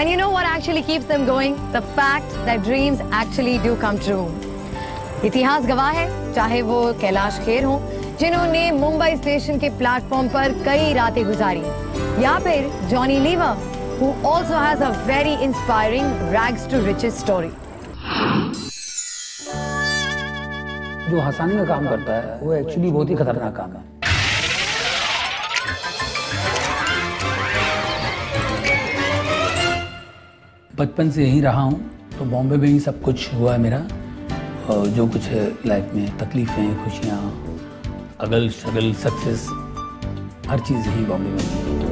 And you know what actually keeps them going? The fact that dreams actually do come true. इतिहास गवाह है, चाहे वो कैलाश खेर हो जिन्होंने मुंबई स्टेशन के प्लेटफॉर्म पर कई रातें गुजारी, या फिर Johnny Lever who also has a very inspiring rags to riches story. जो हंसाने का काम करता है वो एक्चुअली बहुत ही खतरनाक काम है। बचपन से यहीं रहा हूँ, तो बॉम्बे में ही सब कुछ हुआ है मेरा, और जो कुछ है लाइफ में, तकलीफें, खुशियाँ, अगल शगल, सक्सेस, हर चीज़ यहीं बॉम्बे में हुई।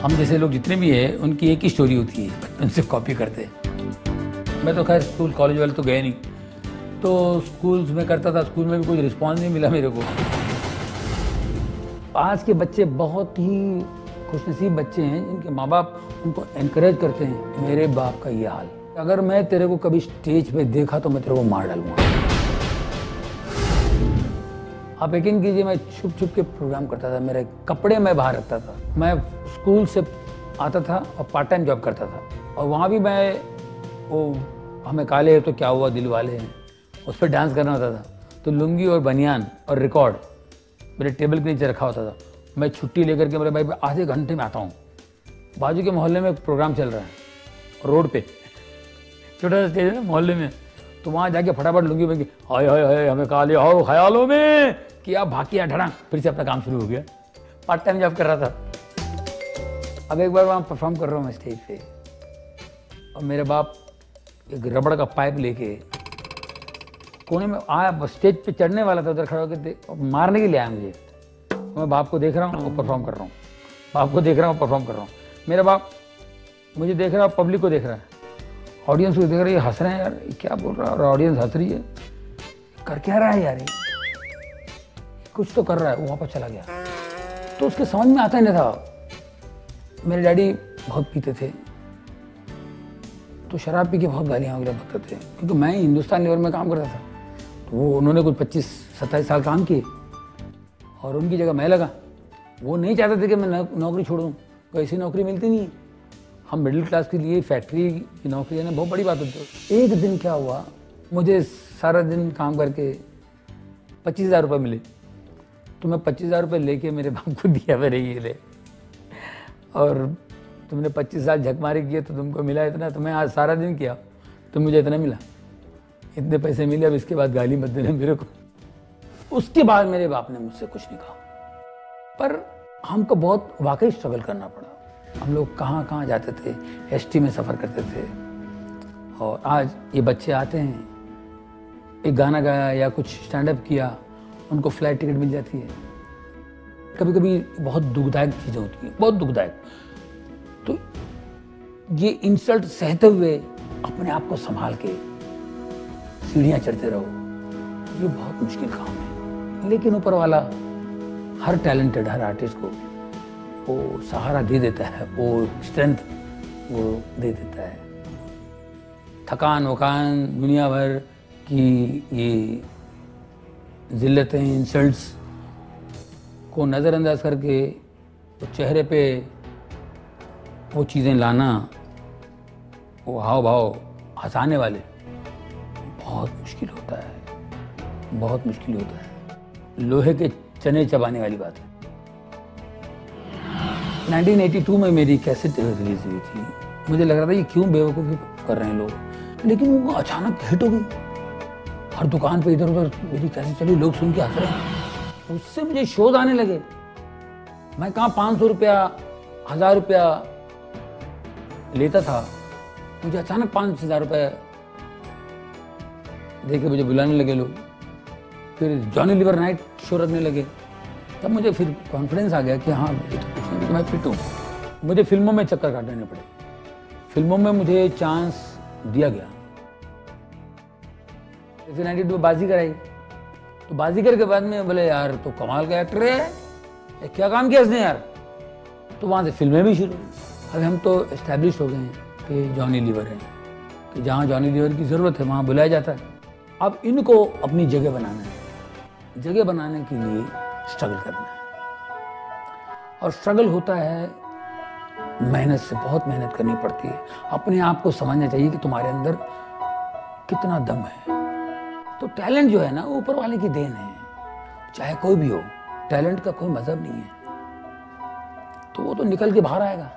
हम जैसे लोग जितने भी हैं उनकी एक ही स्टोरी होती है, उनसे कॉपी करते हैं। मैं तो खैर स्कूल कॉलेज वाले तो गए नहीं, तो स्कूल्स में करता था, स्कूल में भी कोई रिस्पॉन्स नहीं मिला मेरे को। आज के बच्चे बहुत ही खुशनसीब बच्चे हैं जिनके माँ बाप उनको एनकरेज करते हैं। मेरे बाप का ये हाल, अगर मैं तेरे को कभी स्टेज पे देखा तो मैं तेरे को मार डालूंगा। आप यकीन कीजिए, मैं छुप छुप के प्रोग्राम करता था, मेरे कपड़े मैं बाहर रखता था। मैं स्कूल से आता था और पार्ट टाइम जॉब करता था, और वहाँ भी मैं वो हमें काले हैं तो क्या हुआ दिल वाले हैं उस पर डांस करना होता था। तो लुंगी और बनियान और रिकॉर्ड मेरे टेबल के नीचे रखा होता था। मैं छुट्टी लेकर के मेरे भाई आधे घंटे में आता हूँ, बाजू के मोहल्ले में प्रोग्राम चल रहा है रोड पे, छोटा सा स्टेज है ना मोहल्ले में, तो वहाँ जाके फटाफट लुंगी बन के हाय हाय हाय हमें काले आओ ख्यालों में किया, भाकिया ढड़ांग, फिर से अपना काम शुरू हो गया। पार्ट टाइम जॉब कर रहा था। अब एक बार वहाँ परफॉर्म कर रहा हूँ मैं स्टेज पे, और मेरे बाप एक रबड़ का पाइप लेके कोने में आया, स्टेज पे चढ़ने वाला था, उधर खड़ा होकर मारने के लिए आया मुझे। मैं बाप को देख रहा हूँ और परफॉर्म कर रहा हूँ, बाप को देख रहा हूँ परफॉर्म कर रहा हूँ। मेरा बाप मुझे देख रहा है, पब्लिक को देख रहा है, ऑडियंस को देख रहा है, ये हंस रहे हैं यार, क्या बोल रहा है, और ऑडियंस हंस रही है, कर क्या रहा है यार, ये कुछ तो कर रहा है। वो वापस चला गया, तो उसके समझ में आता ही नहीं था। मेरे डैडी बहुत पीते थे, तो शराब पी के बहुत गालियाँ वगैरह बकते थे, क्योंकि मैं हिंदुस्तान लेवल में काम करता था। तो वो उन्होंने कुछ 25-27 साल काम किए और उनकी जगह मैं लगा। वो नहीं चाहते थे कि मैं नौकरी छोड़ दूँ, कोई ऐसी नौकरी मिलती नहीं। हम मिडिल क्लास के लिए फैक्ट्री की नौकरी है ना, बहुत बड़ी बात होती है। एक दिन क्या हुआ, मुझे सारा दिन काम करके 25,000 रुपये मिले, तो मैं 25,000 रुपये लेके मेरे बाप को दिया, मेरे ये ले, और तुमने 25 साल झकमारी किए तो तुमको मिला इतना, तो मैं आज सारा दिन किया तो मुझे इतना मिला, इतने पैसे मिले, अब इसके बाद गाली मत देना मेरे को। उसके बाद मेरे बाप ने मुझसे कुछ नहीं कहा, पर हमको बहुत वाकई स्ट्रगल करना पड़ा। हम लोग कहाँ कहाँ जाते थे, एसटी में सफ़र करते थे, और आज ये बच्चे आते हैं, एक गाना गाया या कुछ स्टैंड अप किया, उनको फ्लाइट टिकट मिल जाती है। कभी कभी बहुत दुखदायक चीज़ें होती हैं, बहुत दुखदायक। तो ये इंसल्ट सहते हुए अपने आप को संभाल के सीढ़ियाँ चढ़ते रहो, ये बहुत मुश्किल काम है। लेकिन ऊपर वाला हर टैलेंटेड, हर आर्टिस्ट को वो सहारा दे देता है, वो स्ट्रेंथ वो दे देता है। थकान वकान, दुनिया भर की ये जिल्लतें, इंसल्ट्स को नज़रअंदाज करके तो चेहरे पे वो चीज़ें लाना, वो हाव भाव हंसाने वाले, बहुत मुश्किल होता है, बहुत मुश्किल होता है। लोहे के चने चबाने वाली बात है। 1982 में मेरी कैसेट रिलीज हुई थी। मुझे लग रहा था ये क्यों बेवकूफ़ी कर रहे हैं लोग, लेकिन वो अचानक हिट हो गई। हर दुकान पे इधर उधर मेरी कैसेट चली, लोग सुन के हंस रहे हैं। उससे मुझे शोध आने लगे। मैं कहाँ 500 रुपया, 1000 रुपया लेता था, मुझे अचानक 5,000 रुपये देके मुझे बुलाने लगे लोग। फिर जॉनी लीवर नाइट शो रखने लगे, तब मुझे फिर कॉन्फिडेंस आ गया कि हाँ मुझे तो कुछ नहीं, मैं फिट हूँ। मुझे फिल्मों में चक्कर काटने पड़े, फिल्मों में मुझे चांस दिया गया। जैसे 92 में बाजीगर आई, तो बाजीगर के बाद में बोले यार तो कमाल का एक्टर है, क्या काम किया इसने यार, तो वहाँ से फिल्में भी शुरू हुई। अभी हम तो एस्टैब्लिश हो गए हैं कि जॉनी लीवर है, कि जहाँ जॉनी लीवर की ज़रूरत है वहाँ बुलाया जाता है। अब इनको अपनी जगह बनाना है, जगह बनाने के लिए स्ट्रगल करना है। और स्ट्रगल होता है मेहनत से, बहुत मेहनत करनी पड़ती है। अपने आप को समझना चाहिए कि तुम्हारे अंदर कितना दम है। तो टैलेंट जो है ना, वो ऊपर वाले की देन है, चाहे कोई भी हो। टैलेंट का कोई मजहब नहीं है, तो वो तो निकल के बाहर आएगा।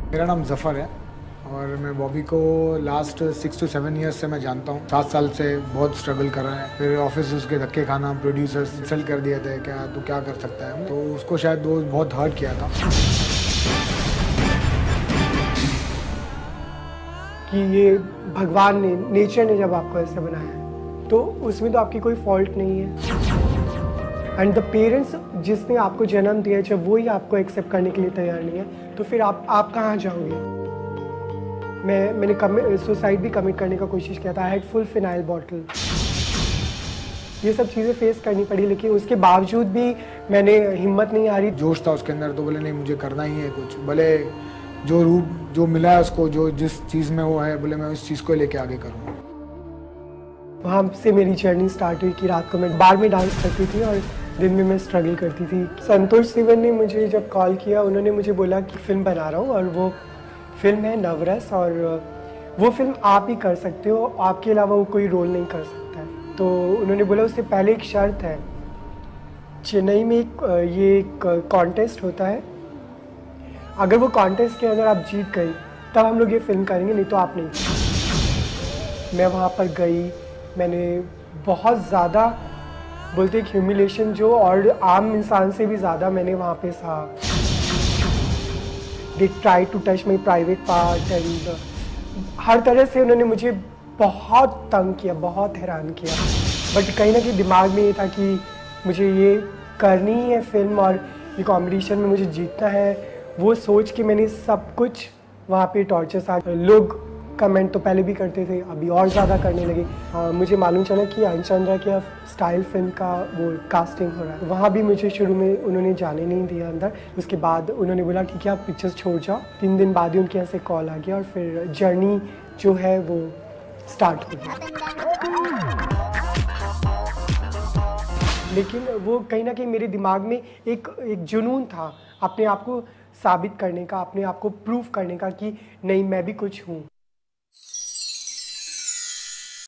मेरा नाम जफ़र है और मैं बॉबी को लास्ट 6 to 7 ईयर्स से मैं जानता हूँ। 7 साल से बहुत स्ट्रगल कर रहा है। फिर ऑफिस उसके धक्के खाना, प्रोड्यूसर्स इंसल्ट कर दिए थे, क्या तू क्या कर सकता है, तो उसको शायद वो बहुत हर्ट किया था कि ये भगवान ने, नेचर ने जब आपको ऐसे बनाया है तो उसमें तो आपकी कोई फॉल्ट नहीं है। एंड द पेरेंट्स जिसने आपको जन्म दिया, जब वो ही आपको एक्सेप्ट करने के लिए तैयार नहीं है, तो फिर आप कहाँ जाओगे। मैंने सुसाइड भी कमिट करने का कोशिश किया था। I had full phenyl bottle. ये सब चीज़ें फेस करनी पड़ी, लेकिन उसके बावजूद भी मैंने हिम्मत नहीं हारी। जोश था उसके अंदर, तो बोले नहीं मुझे करना ही है कुछ, भले जो रूप जो मिला है उसको, जो जिस चीज़ में वो है, बोले मैं उस चीज़ को लेके आगे करूँगा। वहाँ से मेरी जर्नी स्टार्ट हुई कि रात को मैं बार में डांस करती थी और दिन में मैं स्ट्रगल करती थी। संतोष सिवन ने मुझे जब कॉल किया, उन्होंने मुझे बोला कि फ़िल्म बना रहा हूँ और वो फिल्म है नवरस, और वो फिल्म आप ही कर सकते हो, आपके अलावा वो कोई रोल नहीं कर सकता है। तो उन्होंने बोला उससे पहले एक शर्त है, चेन्नई में एक कॉन्टेस्ट होता है, अगर वो कॉन्टेस्ट के अंदर आप जीत गई तब हम लोग ये फिल्म करेंगे, नहीं तो आप नहीं। मैं वहाँ पर गई, मैंने बहुत ज़्यादा बोलते एक ह्यूमिलेशन जो और आम इंसान से भी ज़्यादा मैंने वहाँ पे सहा। They try to touch my private part and हर तरह से उन्होंने मुझे बहुत तंग किया, बहुत हैरान किया। बट कहीं ना कहीं दिमाग में ये था कि मुझे ये करनी ही है फिल्म और ये कॉम्पिटिशन में मुझे जीतना है। वो सोच के मैंने सब कुछ वहाँ पे टॉर्चर सा, लोग कमेंट तो पहले भी करते थे, अभी और ज़्यादा करने लगे। मुझे मालूम चला कि अंचंद्रा की स्टाइल फिल्म का वो कास्टिंग हो रहा है। वहाँ भी मुझे शुरू में उन्होंने जाने नहीं दिया अंदर। उसके बाद उन्होंने बोला ठीक है आप पिक्चर्स छोड़ जाओ। 3 दिन बाद ही उनके यहाँ से कॉल आ गया और फिर जर्नी जो है वो स्टार्ट हो गई। लेकिन वो कहीं ना कहीं मेरे दिमाग में एक जुनून था अपने आप को साबित करने का, अपने आप को प्रूव करने का कि नहीं मैं भी कुछ हूँ।